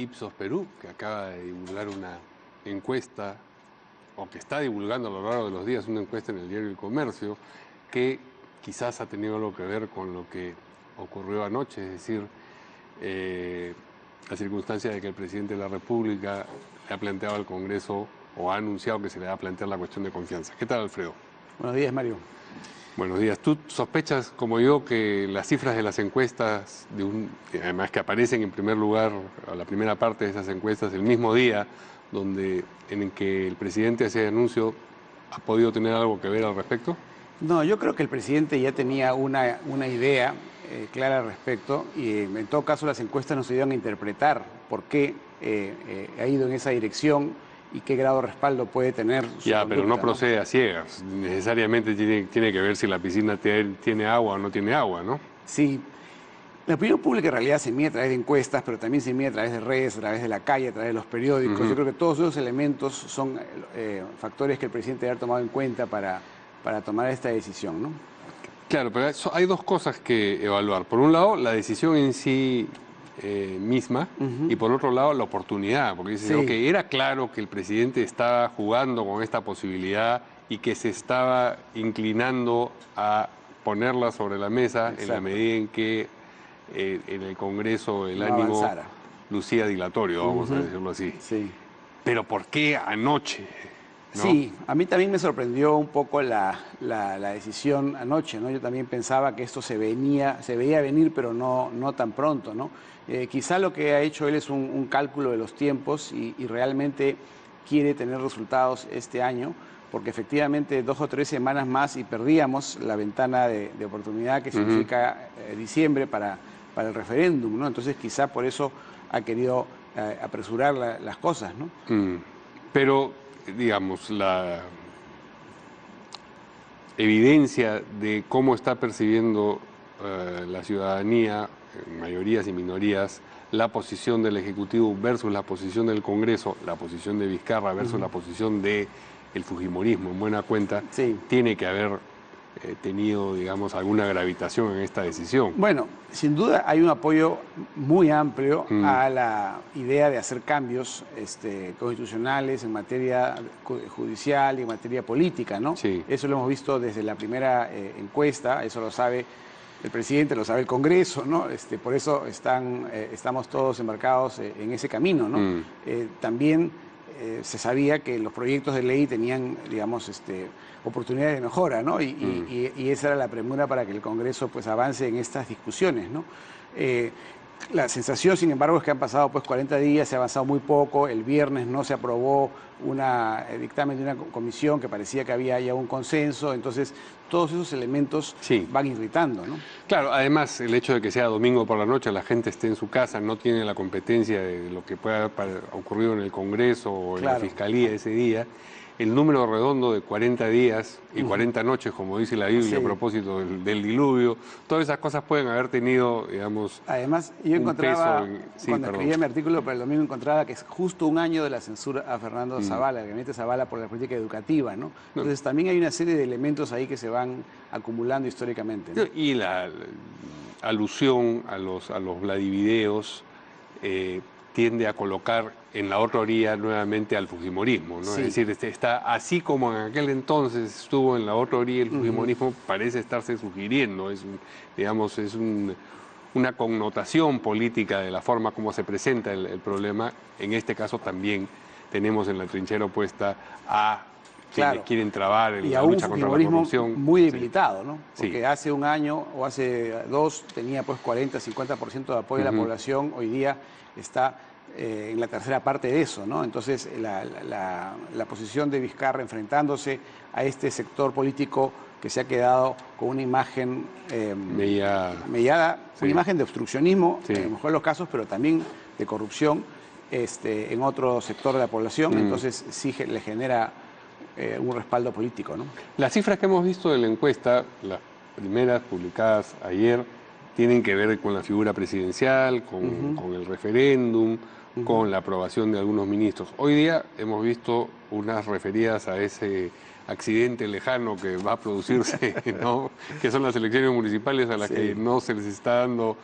Ipsos Perú, que acaba de divulgar una encuesta, o que está divulgando a lo largo de los días una encuesta en el diario El Comercio, que quizás ha tenido algo que ver con lo que ocurrió anoche, es decir, la circunstancia de que el presidente de la República le ha planteado al Congreso o ha anunciado que se le va a plantear la cuestión de confianza. ¿Qué tal, Alfredo? Buenos días, Mario. Buenos días. ¿Tú sospechas, como yo, que las cifras de las encuestas, además que aparecen en primer lugar, a la primera parte de esas encuestas, el mismo día en el que el presidente hace el anuncio, ha podido tener algo que ver al respecto? No, yo creo que el presidente ya tenía una idea clara al respecto y en todo caso las encuestas nos ayudan a interpretar por qué ha ido en esa dirección y qué grado de respaldo puede tener su Ya, conducta, pero no procede a ciegas. Necesariamente tiene que ver si la piscina tiene agua o no tiene agua, ¿no? Sí, la opinión pública en realidad se mide a través de encuestas, pero también se mide a través de redes, a través de la calle, a través de los periódicos. Yo creo que todos esos elementos son factores que el presidente debe haber tomado en cuenta para tomar esta decisión, ¿no? Claro, pero hay dos cosas que evaluar. Por un lado, la decisión en sí misma, y por otro lado, la oportunidad. Porque dice, Sí. ok, era claro que el presidente estaba jugando con esta posibilidad y que se estaba inclinando a ponerla sobre la mesa. Exacto. En la medida en que en el Congreso el No ánimo avanzara. lucía dilatorio, vamos a decirlo así. Sí. Pero ¿por qué anoche? ¿No? Sí, a mí también me sorprendió un poco la decisión anoche, ¿no? Yo también pensaba que esto se veía venir, pero no tan pronto, ¿no? Quizá lo que ha hecho él es un cálculo de los tiempos y realmente quiere tener resultados este año, porque efectivamente 2 o 3 semanas más y perdíamos la ventana de oportunidad que significa diciembre para el referéndum, ¿no? Entonces quizá por eso ha querido apresurar las cosas, ¿no? Pero, digamos, la evidencia de cómo está percibiendo la ciudadanía, mayorías y minorías, la posición del Ejecutivo versus la posición del Congreso, la posición de Vizcarra versus la posición del fujimorismo, en buena cuenta, Sí. tiene que haber tenido, digamos, alguna gravitación en esta decisión. Bueno, sin duda hay un apoyo muy amplio a la idea de hacer cambios constitucionales en materia judicial y en materia política, ¿no? Sí. Eso lo hemos visto desde la primera encuesta, eso lo sabe el presidente, lo sabe el Congreso, ¿no? Por eso estamos todos embarcados en ese camino, ¿no? También se sabía que los proyectos de ley tenían, digamos, oportunidades de mejora, ¿no? Y esa era la premura para que el Congreso pues avance en estas discusiones, ¿no? La sensación, sin embargo, es que han pasado pues 40 días, se ha avanzado muy poco. El viernes no se aprobó el dictamen de una comisión que parecía que había ya un consenso. Entonces, todos esos elementos van irritando, ¿no? Claro, además, el hecho de que sea domingo por la noche, la gente esté en su casa, no tiene la competencia de lo que pueda haber ocurrido en el Congreso o en la Fiscalía ese día. El número redondo de 40 días y 40 noches, como dice la Biblia a propósito del diluvio, todas esas cosas pueden haber tenido, digamos, además, yo encontraba, cuando escribía mi perdón. artículo para el domingo, encontraba que es justo un año de la censura a Fernando Zavala, el gabinete Zavala por la política educativa, ¿no? Entonces también hay una serie de elementos ahí que se van acumulando históricamente, ¿no? Y la alusión a los Vladivideos tiende a colocar en la otra orilla nuevamente al fujimorismo, ¿no? Es decir, está así como en aquel entonces estuvo en la otra orilla el fujimorismo, parece estarse sugiriendo, digamos, una connotación política de la forma como se presenta el problema. En este caso también tenemos en la trinchera opuesta a quienes quieren trabar en la lucha contra la corrupción. Muy debilitado, ¿no? Porque hace un año o hace 2 tenía pues 40, 50% de apoyo de la población, hoy día está en la tercera parte de eso, ¿no? Entonces la posición de Vizcarra enfrentándose a este sector político que se ha quedado con una imagen mellada, una imagen de obstruccionismo, en el mejor de los casos, pero también de corrupción en otro sector de la población, entonces sí le genera un respaldo político, ¿no? Las cifras que hemos visto de la encuesta, las primeras publicadas ayer, tienen que ver con la figura presidencial, con el referéndum, con la aprobación de algunos ministros. Hoy día hemos visto unas referidas a ese accidente lejano que va a producirse, ¿no? Que son las elecciones municipales a las que no se les está dando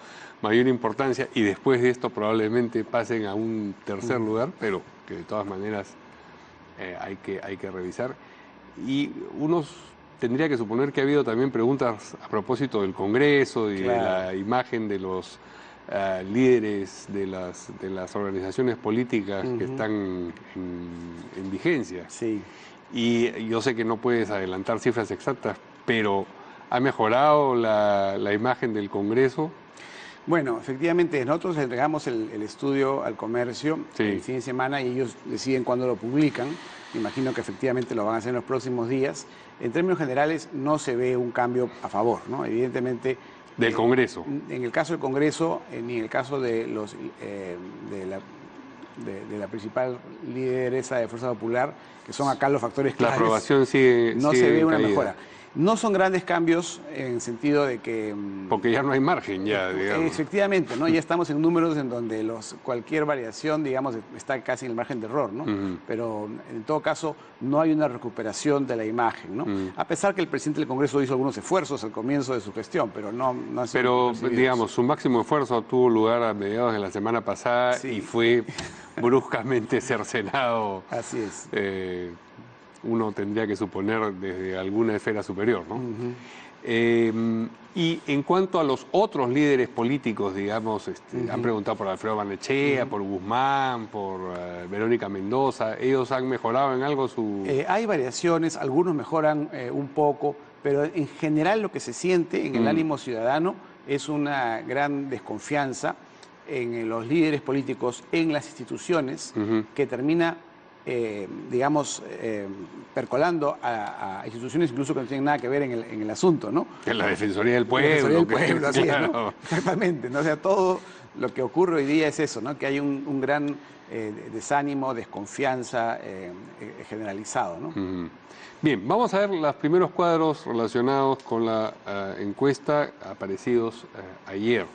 mayor importancia, y después de esto probablemente pasen a un tercer lugar, pero que de todas maneras hay que revisar. Y unos tendría que suponer que ha habido también preguntas a propósito del Congreso y de la imagen de los líderes de las organizaciones políticas que están en vigencia. Sí. Y yo sé que no puedes adelantar cifras exactas, pero ¿ha mejorado la imagen del Congreso? Bueno, efectivamente, nosotros entregamos el estudio al comercio el fin de semana y ellos deciden cuándo lo publican. Me imagino que efectivamente lo van a hacer en los próximos días. En términos generales, no se ve un cambio a favor, ¿no? Evidentemente... ¿Del Congreso? En el caso del Congreso, ni en el caso de la principal lideresa de Fuerza Popular, que son acá los factores claves. La aprobación sigue no se ve una mejora. No son grandes cambios en el sentido de que... Porque ya no hay margen, ya, digamos. Efectivamente, ¿no? Ya estamos en números en donde cualquier variación, digamos, está casi en el margen de error, ¿no? Pero en todo caso no hay una recuperación de la imagen, ¿no? A pesar que el presidente del Congreso hizo algunos esfuerzos al comienzo de su gestión, pero no ha sido... Pero, digamos, su máximo esfuerzo tuvo lugar a mediados de la semana pasada y fue bruscamente cercenado. Así es. Uno tendría que suponer desde alguna esfera superior, ¿no? Y en cuanto a los otros líderes políticos, digamos, han preguntado por Alfredo Barnechea, por Guzmán, por Verónica Mendoza. ¿Ellos han mejorado en algo su...? Hay variaciones, algunos mejoran un poco, pero en general lo que se siente en el ánimo ciudadano es una gran desconfianza en los líderes políticos, en las instituciones, que termina... digamos, percolando a instituciones incluso que no tienen nada que ver en el asunto, ¿no? En la Defensoría del Pueblo. La Defensoría del Pueblo, así es, ¿no? Exactamente, ¿no? O sea, todo lo que ocurre hoy día es eso, ¿no? Que hay un gran desánimo, desconfianza generalizado, ¿no? Bien, vamos a ver los primeros cuadros relacionados con la encuesta aparecidos ayer.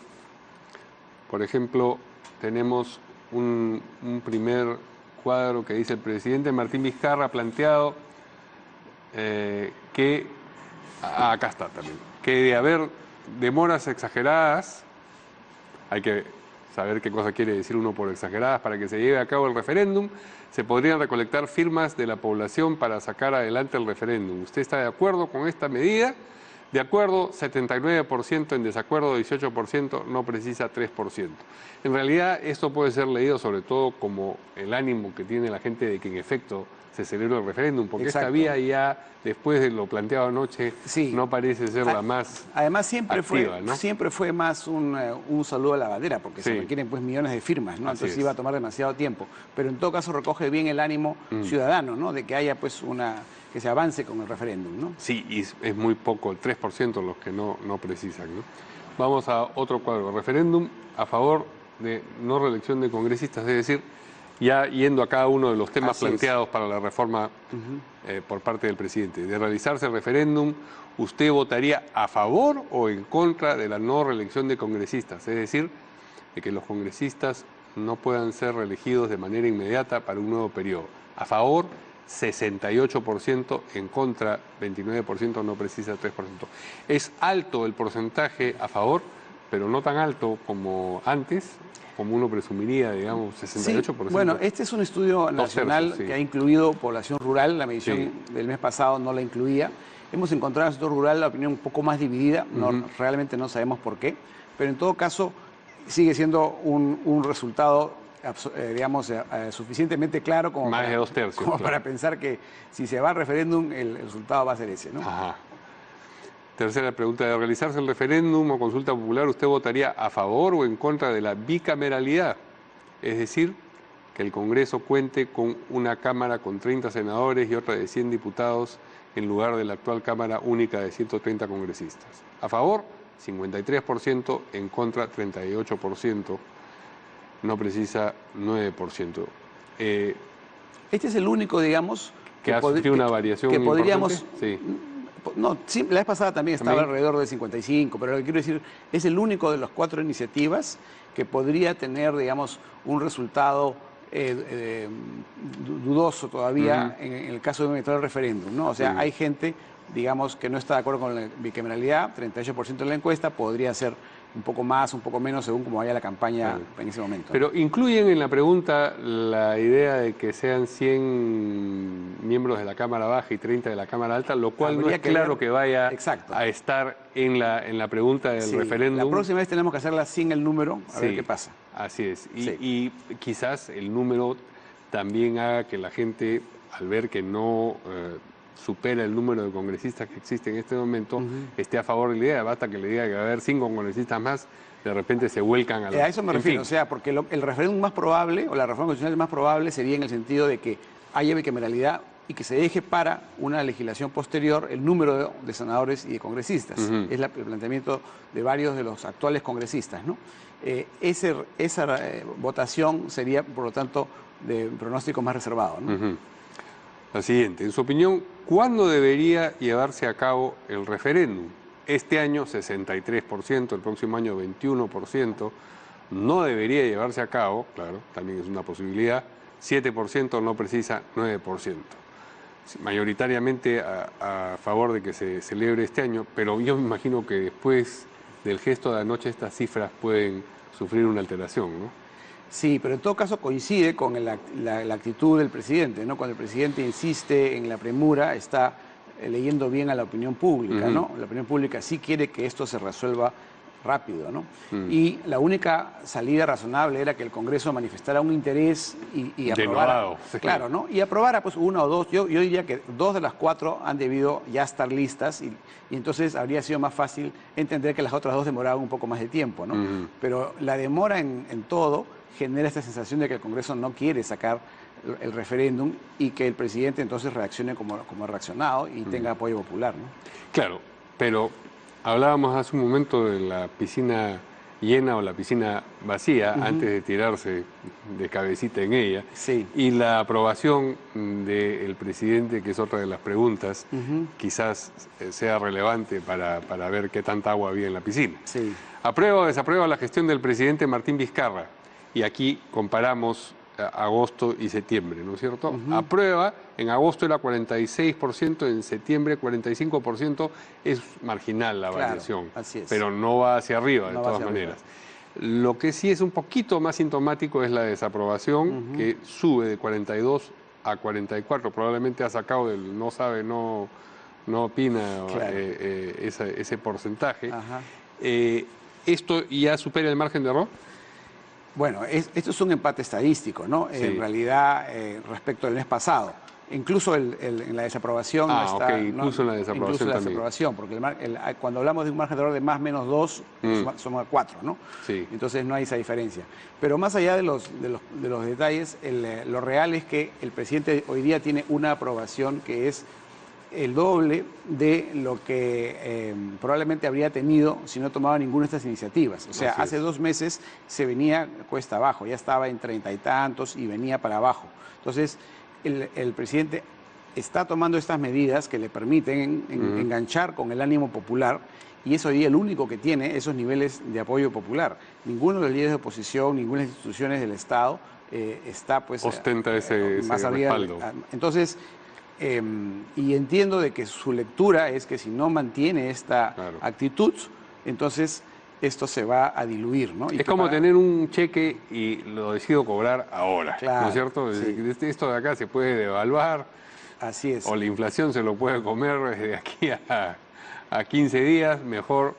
Por ejemplo, tenemos un primer cuadro que dice: el presidente Martín Vizcarra ha planteado que, acá está también, que de haber demoras exageradas, hay que saber qué cosa quiere decir uno por exageradas, para que se lleve a cabo el referéndum, se podrían recolectar firmas de la población para sacar adelante el referéndum. ¿Usted está de acuerdo con esta medida? De acuerdo, 79%, en desacuerdo, 18%, no precisa 3%. En realidad, esto puede ser leído sobre todo como el ánimo que tiene la gente de que en efecto se celebre el referéndum, porque esta vía ya, después de lo planteado anoche, no parece ser la más Además, siempre activa, ¿no? Siempre fue más un saludo a la bandera, porque se requieren pues millones de firmas, ¿no? Entonces iba a tomar demasiado tiempo. Pero en todo caso recoge bien el ánimo ciudadano, ¿no? De que haya pues que se avance con el referéndum, ¿no? Sí, y es muy poco, el 3% los que no precisan, ¿no? Vamos a otro cuadro. Referéndum a favor de no reelección de congresistas, es decir, ya yendo a cada uno de los temas planteados para la reforma por parte del presidente. De realizarse el referéndum, ¿usted votaría a favor o en contra de la no reelección de congresistas? Es decir, de que los congresistas no puedan ser reelegidos de manera inmediata para un nuevo periodo. A favor, 68%, en contra, 29%, no precisa 3%. Es alto el porcentaje a favor, pero no tan alto como antes, como uno presumiría, digamos, 68%. Sí, bueno, este es un estudio nacional que ha incluido población rural. La medición del mes pasado no la incluía. Hemos encontrado en el sector rural la opinión un poco más dividida, realmente no sabemos por qué, pero en todo caso sigue siendo un resultado, digamos, suficientemente claro como, más de 2/3, como para pensar que si se va al referéndum el resultado va a ser ese, ¿no? Ajá. Tercera pregunta: de realizarse el referéndum o consulta popular, ¿usted votaría a favor o en contra de la bicameralidad? Es decir, que el Congreso cuente con una Cámara con 30 senadores y otra de 100 diputados en lugar de la actual Cámara única de 130 congresistas. A favor, 53%, en contra, 38%, no precisa 9%. Este es el único, digamos, que ha sufrido una variación que podríamos... No, sí, la vez pasada también estaba ¿También? alrededor de 55, pero lo que quiero decir, es el único de las 4 iniciativas que podría tener, digamos, un resultado dudoso todavía en el caso de un eventual referéndum, ¿no? O sea, hay gente, digamos, que no está de acuerdo con la bicameralidad, 38% de la encuesta, podría ser un poco más, un poco menos, según cómo vaya la campaña en ese momento. Pero incluyen en la pregunta la idea de que sean 100 miembros de la Cámara Baja y 30 de la Cámara Alta, lo cual no es claro que vaya a estar en la pregunta del referéndum. La próxima vez tenemos que hacerla sin el número, a ver qué pasa. Así es. Y quizás el número también haga que la gente, al ver que no supera el número de congresistas que existe en este momento, esté a favor de la idea. Basta que le diga que va a haber 5 congresistas más, de repente se vuelcan a la... A eso me refiero, o sea, porque el referéndum más probable, o la reforma constitucional más probable, sería en el sentido de que haya bicameralidad y que se deje para una legislación posterior el número de senadores y de congresistas. Es el planteamiento de varios de los actuales congresistas, ¿no? Esa votación sería, por lo tanto, de pronóstico más reservado, ¿no? La siguiente, en su opinión, ¿cuándo debería llevarse a cabo el referéndum? Este año 63%, el próximo año 21%, no debería llevarse a cabo, claro, también es una posibilidad, 7% no precisa, 9%. Mayoritariamente a favor de que se celebre este año, pero yo me imagino que después del gesto de anoche estas cifras pueden sufrir una alteración, ¿no? Sí, pero en todo caso coincide con la actitud del presidente, ¿no? Cuando el presidente insiste en la premura, está leyendo bien a la opinión pública, ¿no? La opinión pública sí quiere que esto se resuelva rápido, ¿no? Y la única salida razonable era que el Congreso manifestara un interés y aprobara, claro, ¿no? Y aprobara pues 1 o 2, yo diría que 2 de las 4 han debido ya estar listas y entonces habría sido más fácil entender que las otras 2 demoraban un poco más de tiempo, ¿no? Pero la demora en todo genera esta sensación de que el Congreso no quiere sacar el referéndum y que el presidente entonces reaccione como ha reaccionado y tenga apoyo popular, ¿no? Claro, pero hablábamos hace un momento de la piscina llena o la piscina vacía antes de tirarse de cabecita en ella. Sí. Y la aprobación del presidente, que es otra de las preguntas, quizás sea relevante para ver qué tanta agua había en la piscina. Sí. ¿Aprueba o desaprueba la gestión del presidente Martín Vizcarra? Y aquí comparamos agosto y septiembre, ¿no es cierto? Aprueba, en agosto era 46%, en septiembre 45%, es marginal la variación, así es. pero no va hacia arriba de todas maneras. Lo que sí es un poquito más sintomático es la desaprobación, que sube de 42 a 44, probablemente ha sacado del no sabe, no opina ese porcentaje. ¿Esto ya supera el margen de error? Bueno, esto es un empate estadístico, ¿no? Sí. En realidad, respecto al mes pasado. Incluso en la desaprobación no está... incluso en la desaprobación incluso la también. Desaprobación, porque cuando hablamos de un margen de error de más menos 2, somos a 4, ¿no? Sí. Entonces no hay esa diferencia. Pero más allá de los detalles, lo real es que el presidente hoy día tiene una aprobación que es el doble de lo que probablemente habría tenido si no tomaba ninguna de estas iniciativas. O sea, hace 2 meses se venía cuesta abajo, ya estaba en 30 y tantos y venía para abajo. Entonces, el presidente está tomando estas medidas que le permiten enganchar con el ánimo popular y es hoy día el único que tiene esos niveles de apoyo popular. Ninguno de los líderes de oposición, ninguna de las instituciones del Estado está pues... ostenta ese respaldo. Entonces... y entiendo de que su lectura es que si no mantiene esta actitud, entonces esto se va a diluir, ¿no? Es como tener un cheque y lo decido cobrar ahora, ¿no es cierto? Sí. Esto de acá se puede devaluar. Así es. O la inflación se lo puede comer de aquí a 15 días, mejor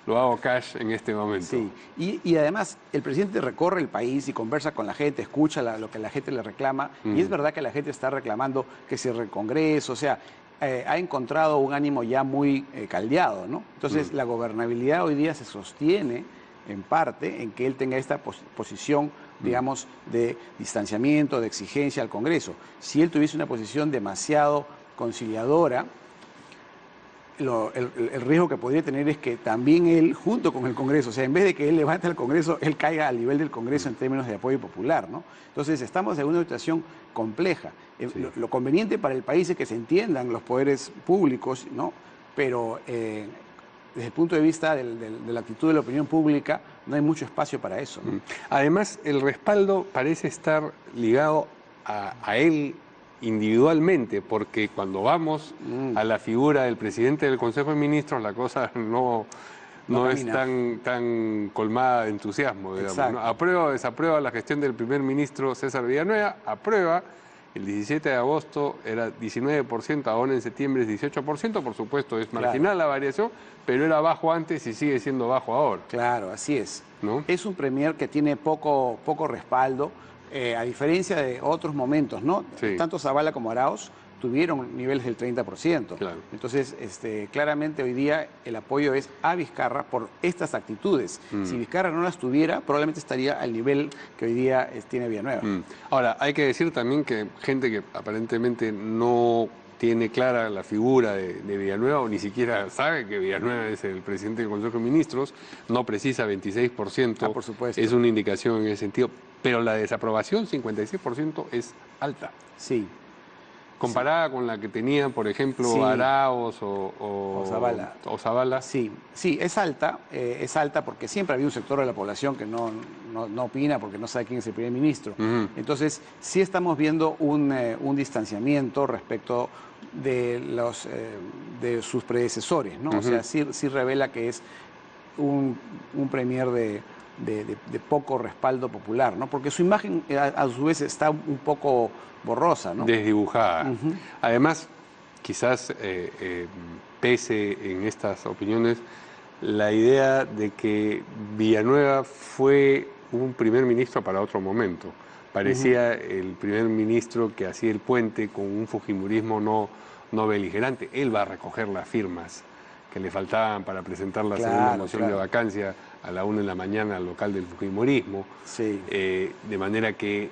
lo hago cash en este momento. Sí, y además el presidente recorre el país y conversa con la gente, escucha lo que la gente le reclama, y es verdad que la gente está reclamando que se cierre el Congreso, o sea, ha encontrado un ánimo ya muy caldeado, ¿no? Entonces la gobernabilidad hoy día se sostiene en parte en que él tenga esta posición, digamos, de distanciamiento, de exigencia al Congreso. Si él tuviese una posición demasiado conciliadora, el riesgo que podría tener es que también él, junto con el Congreso, o sea, en vez de que él levante al Congreso, él caiga al nivel del Congreso en términos de apoyo popular, ¿no? Entonces, estamos en una situación compleja. Lo conveniente para el país es que se entiendan los poderes públicos, ¿no? pero desde el punto de vista de la actitud de la opinión pública, no hay mucho espacio para eso, ¿no? Además, el respaldo parece estar ligado a él individualmente, porque cuando vamos a la figura del presidente del Consejo de Ministros, la cosa no es tan colmada de entusiasmo, digamos, ¿no? Aprueba o desaprueba la gestión del primer ministro César Villanueva, aprueba. El 17 de agosto era 19%, ahora en septiembre es 18%, por supuesto es marginal la variación, pero era bajo antes y sigue siendo bajo ahora. Claro, así es. ¿No? Es un premier que tiene poco respaldo, a diferencia de otros momentos, ¿no? Sí. Tanto Zavala como Arauz tuvieron niveles del 30%. Claro. Entonces, claramente hoy día el apoyo es a Vizcarra por estas actitudes. Si Vizcarra no las tuviera, probablemente estaría al nivel que hoy día tiene Villanueva. Ahora, hay que decir también que gente que aparentemente no tiene clara la figura de Villanueva o ni siquiera sabe que Villanueva es el presidente del Consejo de Ministros, no precisa 26%, por supuesto. Es una indicación en ese sentido, pero la desaprobación, 56%, es alta. Sí. Comparada con la que tenían, por ejemplo, Arauz o Zavala. Sí, es alta porque siempre había un sector de la población que no opina porque no sabe quién es el primer ministro. Entonces, sí estamos viendo un distanciamiento respecto de sus predecesores, ¿no? O sea, sí revela que es un premier de poco respaldo popular, ¿no? Porque su imagen a su vez está un poco borrosa, ¿no? Desdibujada. Además, quizás pese en estas opiniones la idea de que Villanueva fue un primer ministro para otro momento. Parecía el primer ministro que hacía el puente con un fujimorismo no beligerante. Él va a recoger las firmas que le faltaban para presentar la segunda moción de vacancia a la 1 de la mañana al local del fujimorismo. Sí. De manera que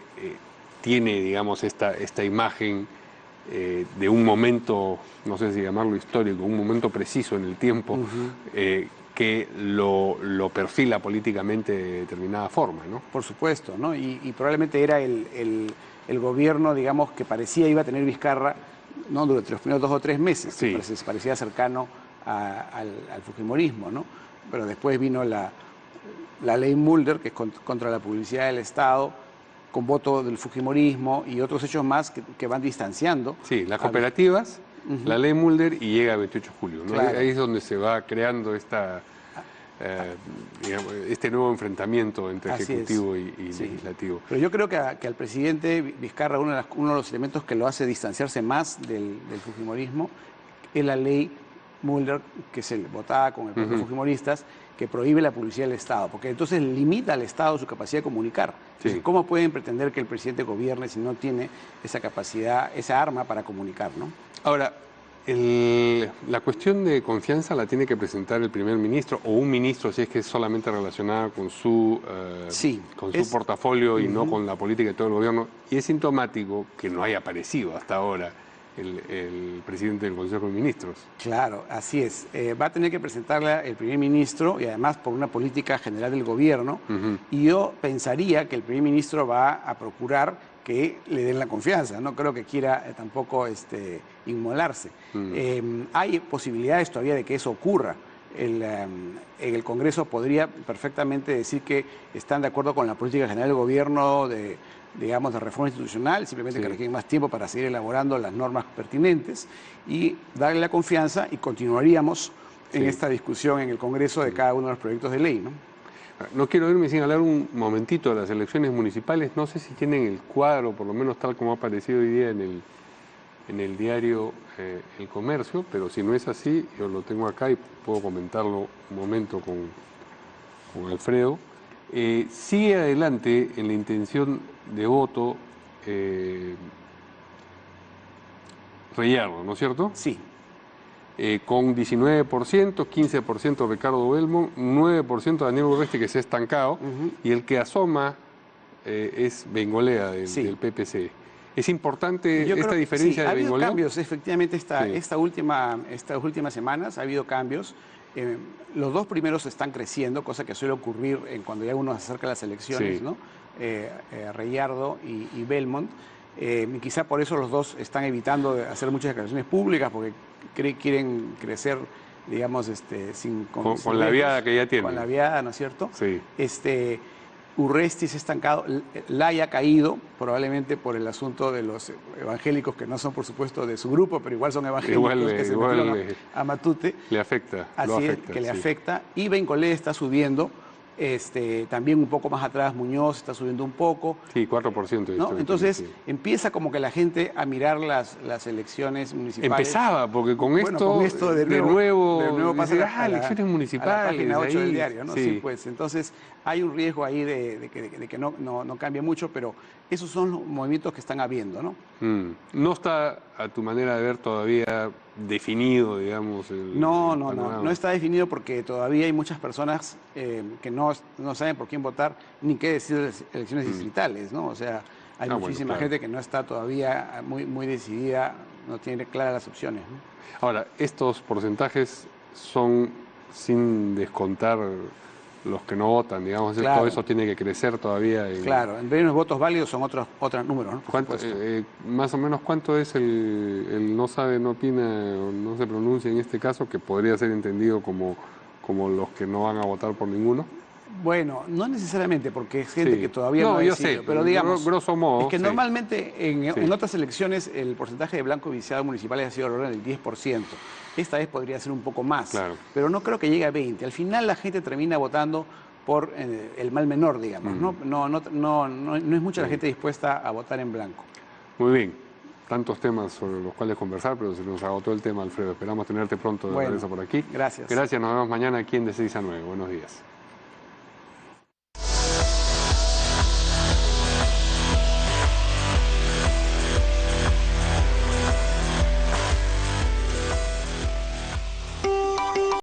tiene, digamos, esta imagen de un momento, no sé si llamarlo histórico, un momento preciso en el tiempo, que lo perfila políticamente de determinada forma, ¿no? Por supuesto, ¿no? Y probablemente era el gobierno, digamos, que parecía iba a tener Vizcarra, ¿no? Durante los primeros 2 o 3 meses, sí. Que parecía cercano al fujimorismo, ¿no? Pero después vino la ley Mulder, que es contra la publicidad del Estado, con voto del fujimorismo y otros hechos más que van distanciando. Sí, las cooperativas, la ley Mulder y llega el 28 de julio, ¿no? Claro. Ahí es donde se va creando este nuevo enfrentamiento entre ejecutivo y legislativo. Pero yo creo que al presidente Vizcarra uno de los elementos que lo hace distanciarse más del fujimorismo es la ley Mulder, que se votada con el propio fujimoristas, que prohíbe la publicidad del Estado, porque entonces limita al Estado su capacidad de comunicar. Entonces, ¿cómo pueden pretender que el presidente gobierne si no tiene esa capacidad, esa arma para comunicar, ¿no? Ahora, la cuestión de confianza la tiene que presentar el primer ministro o un ministro si es que es solamente relacionada con su portafolio y no con la política de todo el gobierno. Y es sintomático que no haya aparecido hasta ahora el presidente del Consejo de Ministros. Claro, así es. Va a tener que presentarla el primer ministro y además por una política general del gobierno. Y yo pensaría que el primer ministro va a procurar que le den la confianza. No creo que quiera tampoco inmolarse. Hay posibilidades todavía de que eso ocurra. El Congreso podría perfectamente decir que están de acuerdo con la política general del gobierno de reforma institucional, simplemente que requieren más tiempo para seguir elaborando las normas pertinentes y darle la confianza y continuaríamos en esta discusión en el Congreso de cada uno de los proyectos de ley, ¿no? No quiero irme sin hablar un momentito de las elecciones municipales. No sé si tienen el cuadro, por lo menos tal como ha aparecido hoy día en el diario El Comercio, pero si no es así, yo lo tengo acá y puedo comentarlo un momento con Alfredo. Sigue adelante en la intención de voto Reillardo, ¿no es cierto? Sí. Con 19%, 15% Ricardo Belmont, 9% Daniel Urresti, que se ha estancado, y el que asoma es Bengolea del PPC. ¿Es importante esta diferencia de Bengolea? Ha habido cambios, efectivamente, estas últimas semanas ha habido cambios. Los dos primeros están creciendo, cosa que suele ocurrir cuando ya uno se acerca a las elecciones, ¿no? Reillardo y Belmont. Quizá por eso los dos están evitando hacer muchas declaraciones públicas, porque quieren crecer, digamos, con la viada que ya tienen. Con la viada, ¿no es cierto? Sí. Urresti se ha estancado, Laya ha caído, probablemente por el asunto de los evangélicos, que no son, por supuesto, de su grupo, pero igual son evangélicos, que se metieron a Matute. Le afecta. Así es, que le afecta. Y Bencolé está subiendo. También un poco más atrás Muñoz está subiendo un poco. Sí, 4%. ¿No? Entonces empieza como que la gente a mirar las elecciones municipales. Empezaba, porque con esto de nuevo pasa elecciones municipales. A la página 8 ahí, del diario, ¿no? Sí. Sí, pues entonces hay un riesgo ahí de que no cambie mucho, pero esos son los movimientos que están habiendo, ¿no? No está, a tu manera de ver, todavía definido, digamos. No está definido porque todavía hay muchas personas que no saben por quién votar ni qué decir de las elecciones distritales, ¿no? O sea, hay muchísima gente que no está todavía muy decidida, no tiene claras las opciones, ¿no? Ahora, estos porcentajes son sin descontar los que no votan, digamos, claro. Todo eso tiene que crecer todavía. Claro, en vez de los votos válidos son otros números, ¿no? Más o menos, ¿cuánto es el no sabe, no opina o no se pronuncia en este caso, que podría ser entendido como los que no van a votar por ninguno? Bueno, no necesariamente, porque es gente que todavía no ha decidido, pero digamos, grosso modo, es que normalmente en otras elecciones el porcentaje de blanco viciado municipales ha sido alrededor del 10%. Esta vez podría ser un poco más, claro. Pero no creo que llegue a 20%. Al final la gente termina votando por el mal menor, digamos. No es mucha la gente dispuesta a votar en blanco. Muy bien. Tantos temas sobre los cuales conversar, pero se nos agotó el tema, Alfredo. Esperamos tenerte pronto de regreso por aquí. Gracias. Gracias, nos vemos mañana aquí en De 6 a 9. Buenos días.